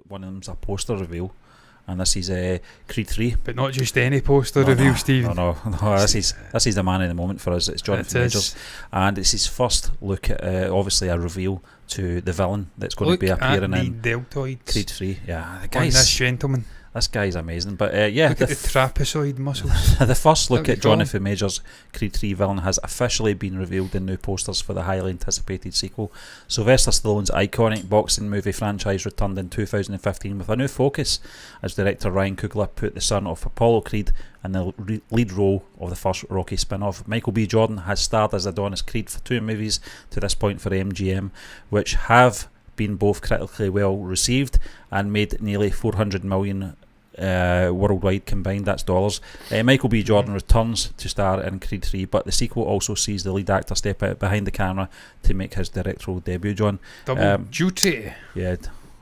one of them's a poster reveal, and this is Creed 3. But not just any poster reveal, Stephen. No, this is the man in the moment for us. It's Jonathan Majors, and it's his first look at obviously a reveal to the villain that's going to be appearing in deltoids. Creed 3. Yeah, this gentleman. This guy's amazing. But look at the trapezoid muscles. The first look at Jonathan Majors' Creed 3 villain has officially been revealed in new posters for the highly anticipated sequel. Sylvester Stallone's iconic boxing movie franchise returned in 2015 with a new focus, as director Ryan Coogler put the son of Apollo Creed in the lead role of the first Rocky spin-off. Michael B. Jordan has starred as Adonis Creed for 2 movies to this point for MGM, which have been both critically well received and made nearly $400 million worldwide combined. That's dollars. Michael B. Jordan returns to star in Creed 3, but the sequel also sees the lead actor step out behind the camera to make his directorial debut. John, double duty. Yeah,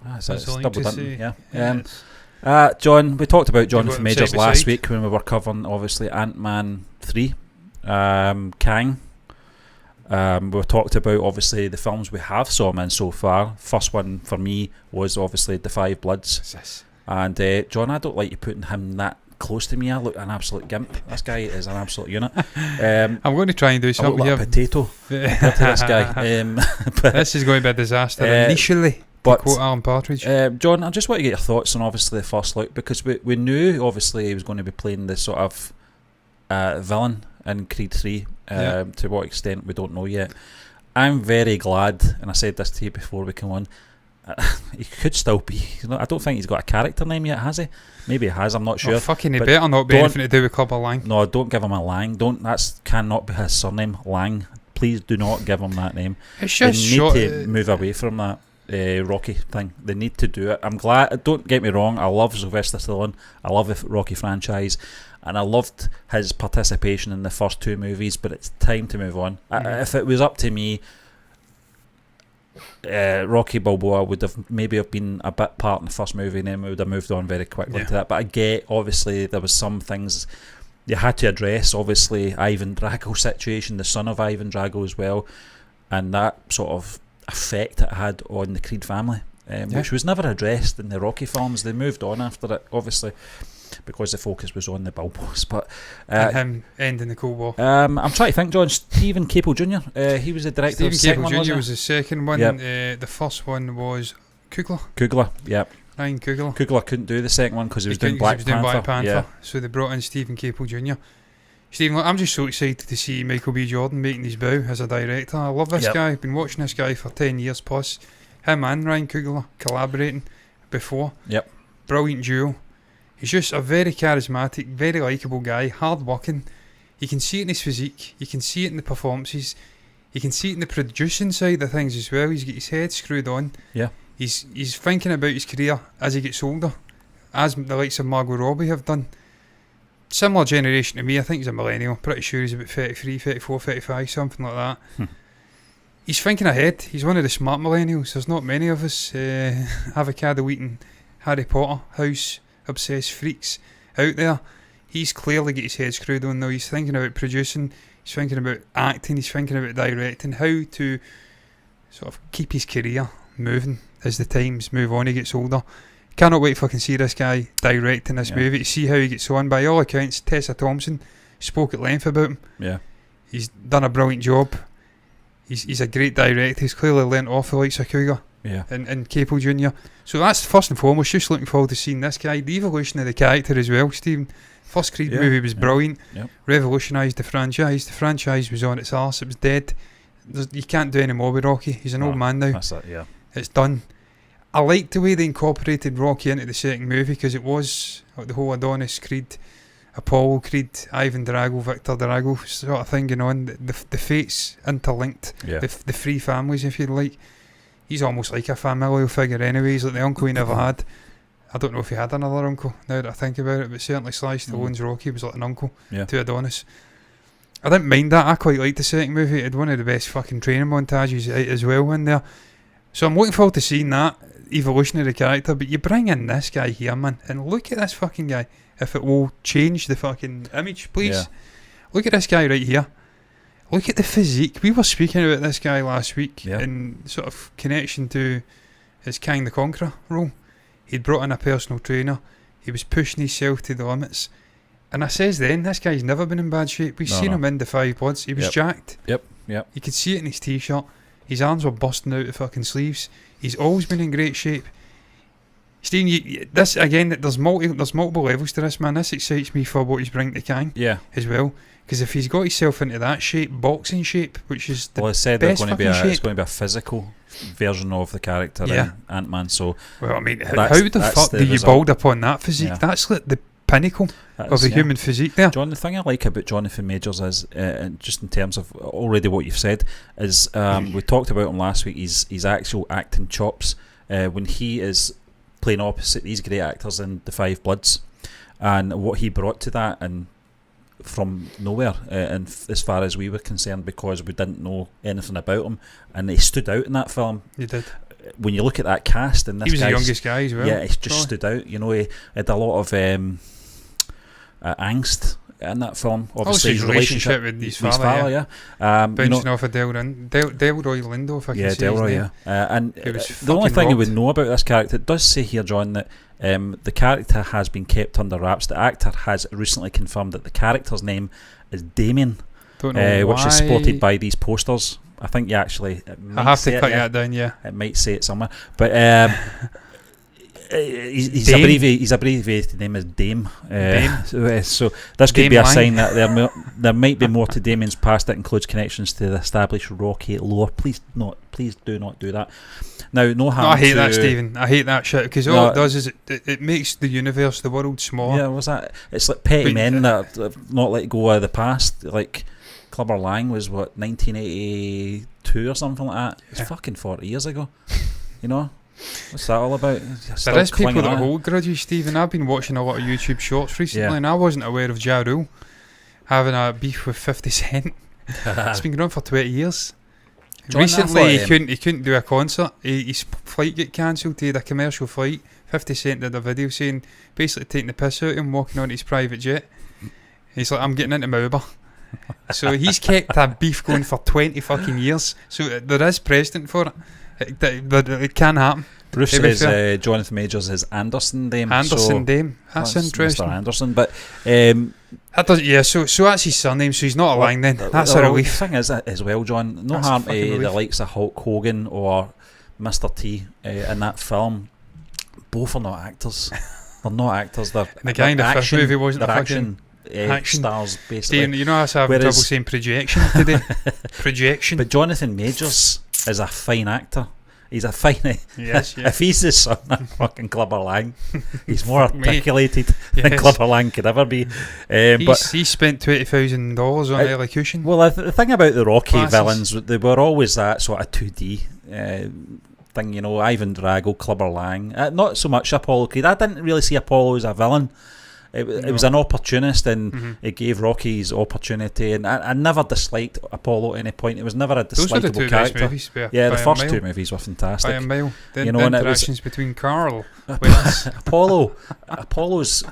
it's double done. Yeah. John, we talked about Jonathan Majors last week when we were covering obviously Ant-Man 3, Kang. We talked about obviously the films we have saw him in so far. First one for me was obviously The Five Bloods. And John, I don't like you putting him that close to me. I look an absolute gimp. This guy is an absolute unit. I'm going to try and do something here. I look like a potato to this guy. But this is going to be a disaster initially. But quote Alan Partridge. John, I just want to get your thoughts on obviously the first look, because we knew obviously he was going to be playing the sort of villain in Creed 3. To what extent we don't know yet. I'm very glad, and I said this to you before we come on, he could still be. I don't think he's got a character name yet, has he? Maybe he has. I'm not sure. He better not be anything to do with Clubber Lang. No, don't give him a Lang. Cannot be his surname, Lang. Please do not give him that name. It's just they need to move away from that Rocky thing. They need to do it. I'm glad. Don't get me wrong. I love Sylvester Stallone. I love the Rocky franchise, and I loved his participation in the first 2 movies. But it's time to move on. If it was up to me, Rocky Balboa would have maybe been a bit part in the first movie, and then we would have moved on very quickly to that. But I get, obviously, there was some things you had to address. Obviously, Ivan Drago's situation, the son of Ivan Drago as well, and that sort of effect it had on the Creed family, which was never addressed in the Rocky films. They moved on after it, obviously, because the focus was on the Balboas. But and him ending the Cold War. I'm trying to think, John. Stephen Caple Jr. He was the director. Stephen Caple Jr. was the second one. Yep. The first one was Coogler. Yep. Ryan Coogler. Coogler couldn't do the second one because he was doing Black Panther. Yeah. So they brought in Stephen Caple Jr. Stephen, I'm just so excited to see Michael B. Jordan making his bow as a director. I love this guy. I've been watching this guy for 10 years plus. Him and Ryan Coogler collaborating before. Yep. Brilliant duo. He's just a very charismatic, very likeable guy, hard working. You can see it in his physique, you can see it in the performances, you can see it in the producing side of things as well. He's got his head screwed on. Yeah. He's thinking about his career as he gets older, as the likes of Margot Robbie have done. Similar generation to me. I think he's a millennial. Pretty sure he's about 33, 34, 35, something like that. He's thinking ahead. He's one of the smart millennials. There's not many of us avocado eating Harry Potter house obsessed freaks out there. He's clearly got his head screwed on though. He's thinking about producing, he's thinking about acting, he's thinking about directing, how to sort of keep his career moving as the times move on, he gets older. Cannot wait to fucking see this guy directing this movie, to see how he gets on. By all accounts, Tessa Thompson spoke at length about him. Yeah. He's done a brilliant job. He's a great director. He's clearly learnt off the likes of Cougar and Caple Jr. So that's first and foremost, just looking forward to seeing this guy. The evolution of the character as well, Stephen. First Creed movie was brilliant. Revolutionised the franchise. The franchise was on its arse. It was dead. You can't do any more with Rocky. He's an old man now. That's it, yeah. It's done. I liked the way they incorporated Rocky into the second movie, because it was the whole Adonis Creed, Apollo Creed, Ivan Drago, Victor Drago sort of thing going on. The fates interlinked. The three families, if you like. He's almost like a familial figure anyway. He's like the uncle he never had. I don't know if he had another uncle now that I think about it, but certainly Sly Stallone's Rocky was like an uncle to Adonis. I didn't mind that. I quite liked the second movie. It had one of the best fucking training montages as well in there. So I'm looking forward to seeing that evolution of the character. But you bring in this guy here, man, and look at this fucking guy. If it will change the fucking image, please. Look at this guy right here. Look at the physique. We were speaking about this guy last week in sort of connection to his King the Conqueror role. He'd brought in a personal trainer. He was pushing himself to the limits. And I says then, this guy's never been in bad shape. We've seen him in the Five Bloods. He was jacked. Yep. You could see it in his t-shirt. His arms were busting out the fucking sleeves. He's always been in great shape. Stephen, this again, there's multiple levels to this, man. This excites me for what he's bringing to Kang. Yeah. As well. Because if he's got himself into that shape, boxing shape, which is the well, I said best it's shape. going to be a physical version of the character in Ant-Man. So, well, I mean, how the fuck do you build upon that physique? Yeah. That's like the pinnacle of the human physique there. John, the thing I like about Jonathan Majors is, just in terms of already what you've said, is we talked about him last week, his actual acting chops, when he is playing opposite these great actors in The Five Bloods, and what he brought to that, and from nowhere, and as far as we were concerned, because we didn't know anything about him, and he stood out in that film. He did. When you look at that cast, and this he was the youngest guy as well. Yeah, he just stood out. You know, he had a lot of angst in that film. Obviously, his relationship with his father, bouncing off of Delroy Lindo, if I can say Delroy, his name. And the only thing you would know about this character, it does say here, John, that the character has been kept under wraps. The actor has recently confirmed that the character's name is Damien, which is supported by these posters. I think you actually... I have to cut that down, yeah. It might say it somewhere. But his abbreviated name is Dame. So this could be a sign that there might be more to Damien's past that includes connections to the established Rocky lore. Please do not do that. Now, I hate that, Stephen. I hate that shit, because all it does is it makes the universe, the world, smaller. Yeah, was that? It's like petty men that have not let go of the past. Like Clubber Lang was 1982 or something like that. It's fucking 40 years ago. You know. What's that all about? There is people that hold grudges, Stephen. I've been watching a lot of YouTube shorts recently, and I wasn't aware of Ja Rule having a beef with 50 Cent. It's been going on for 20 years. John, recently, he couldn't do a concert. His flight got cancelled. He had a commercial flight. 50 Cent did a video saying, basically taking the piss out of him, walking on his private jet. He's like, I'm getting into my Uber. So he's kept a beef going for 20 fucking years. So there is precedent for it. It can happen. Bruce says Jonathan Majors is Anderson Dame. Dame. That's interesting. Mr. Anderson, but that does, yeah. So that's his surname. So he's not a Lang then. That's a relief. The thing is, as well, John. No harm to the likes of Hulk Hogan or Mr. T in that film. Both are not actors. They're not actors. They're the guy in the first movie wasn't a fucking action stars, basically. You know, I was having trouble saying projection today. Projection. But Jonathan Majors is a fine actor. He's a fine... Yes, If he's the son of fucking Clubber Lang, he's more articulated than Clubber Lang could ever be. He spent $20,000 on elocution. Well, the thing about the Rocky villains, they were always that sort of 2D thing, you know, Ivan Drago, Clubber Lang. Not so much Apollo Creed. I didn't really see Apollo as a villain. It was an opportunist, and it gave Rocky his opportunity, and I never disliked Apollo at any point. It was never a dislikable character. Movies the first two movies were fantastic. By a mile. The interactions between Carl. Apollo's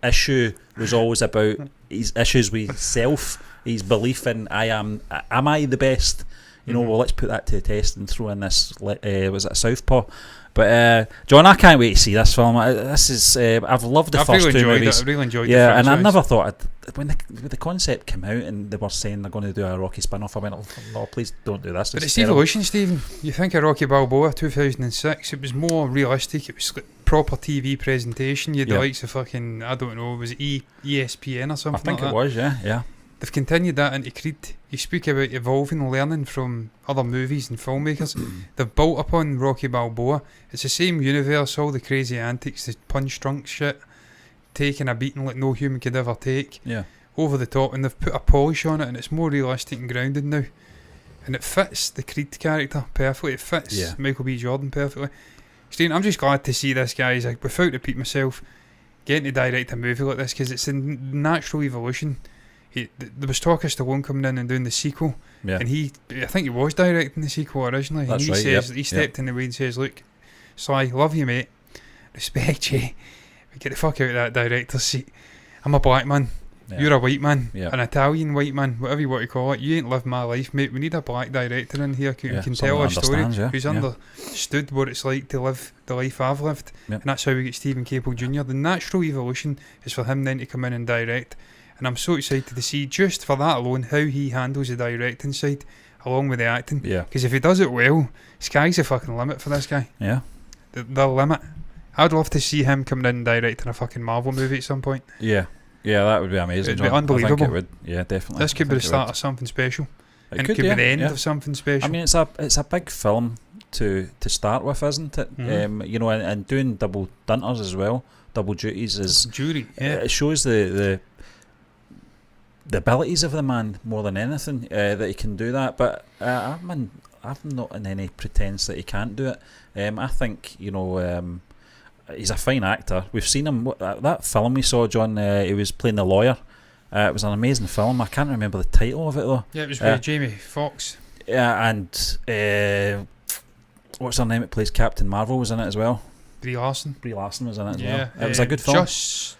issue was always about his issues with self, his belief in am I the best? You know, well, let's put that to the test and throw in this. Was it Southpaw? But John, I can't wait to see this film. I've loved the first two movies. I really enjoyed it. Yeah, and I never thought when the concept came out and they were saying they're going to do a Rocky spin-off, I went, oh, no, please don't do this. But it's evolution, Stephen. You think of Rocky Balboa 2006, it was more realistic. It was like proper TV presentation. You had the likes of fucking, I don't know, was it ESPN or something? I think like it was, yeah. They've continued that into Creed. You speak about evolving and learning from other movies and filmmakers. They've built upon Rocky Balboa. It's the same universe, all the crazy antics, the punch drunk shit, taking a beating like no human could ever take. Yeah. Over the top, and they've put a polish on it, and it's more realistic and grounded now. And it fits the Creed character perfectly. It fits Michael B. Jordan perfectly. Steve, I'm just glad to see this guy, without repeat myself, getting to direct a movie like this, because it's a natural evolution. There was talk of Stallone coming in and doing the sequel, and I think he was directing the sequel originally. That's and he stepped in the way and says, "Look, Sly, love you, mate, respect you, but get the fuck out of that director's seat. I'm a black man. Yeah. You're a white man, Yeah. an Italian white man, whatever you want to call it. You ain't lived my life, mate. We need a black director in here who can tell someone a story, understands, yeah, who's yeah. understood what it's like to live the life I've lived. Yep. And that's how we get Stephen Cable Jr. The natural evolution is for him then to come in and direct. And I'm so excited to see, just for that alone, how he handles the directing side along with the acting. Yeah. Because if he does it well, sky's the fucking limit for this guy. Yeah. The limit. I'd love to see him coming in and directing a fucking Marvel movie at some point. Yeah. Yeah, that would be amazing. It'd be John. unbelievable. I think it would. Yeah, definitely. This could be the start of something special. And it could be the end of something special. I mean, it's a big film to start with, isn't it? Mhm. You know, and doing double dunters as well, double duties is. Jury, yeah. It shows the abilities of the man more than anything, that he can do that. But I'm not in any pretense that he can't do it. I think, you know, he's a fine actor. We've seen him. That film we saw, John. He was playing the lawyer. It was an amazing film. I can't remember the title of it though. Yeah, it was with Jamie Foxx. Yeah, and what's her name? It plays Captain Marvel was in it as well. Brie Larson. Brie Larson was in it as Yeah, well. It was a good film. Just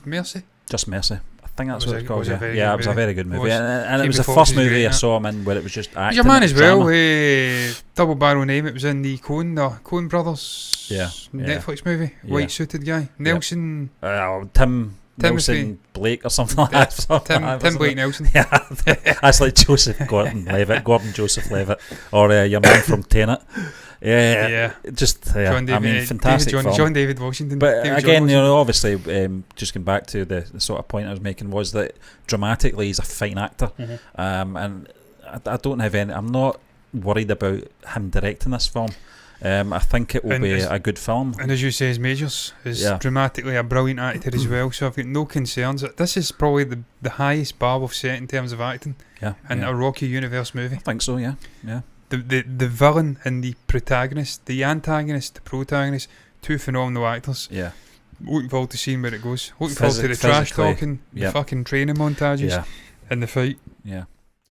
Mercy. Just Mercy. I think that's It was what it's a- called. it was a Yeah, very yeah, good it was a movie. very good movie, was. and it Jamie was the Foxx first is movie great, I yeah. saw him in where it was just acting. He's your man and as well. drama. Double barrel name. It was in the Coen Brothers Yeah, yeah. Netflix movie. Yeah. White suited guy. Nelson. Tim Timothy. Nelson Blake or something like that. Something like that, Tim wasn't Blake it? Nelson. Yeah, that's like Gordon Joseph Levitt, or your man from Tenet. Yeah, just John David, I mean, fantastic film. John David Washington. But David again, John you know, obviously, just going back to the sort of point I was making was that dramatically he's a fine actor, Mhm. and I don't have any. I'm not worried about him directing this film. I think it will And be as- a good film. And as you say, his Majors is Yeah. dramatically a brilliant actor as well, so I've got no concerns. This is probably the highest bar we've set in terms of acting Yeah, in yeah. a Rocky Universe movie. I think so. Yeah, yeah, The villain and the protagonist, the antagonist, the protagonist, two phenomenal actors. yeah, Looking forward to seeing where it goes. Looking forward to the trash Physically, talking, yeah. the fucking training montages, yeah, and the fight. yeah.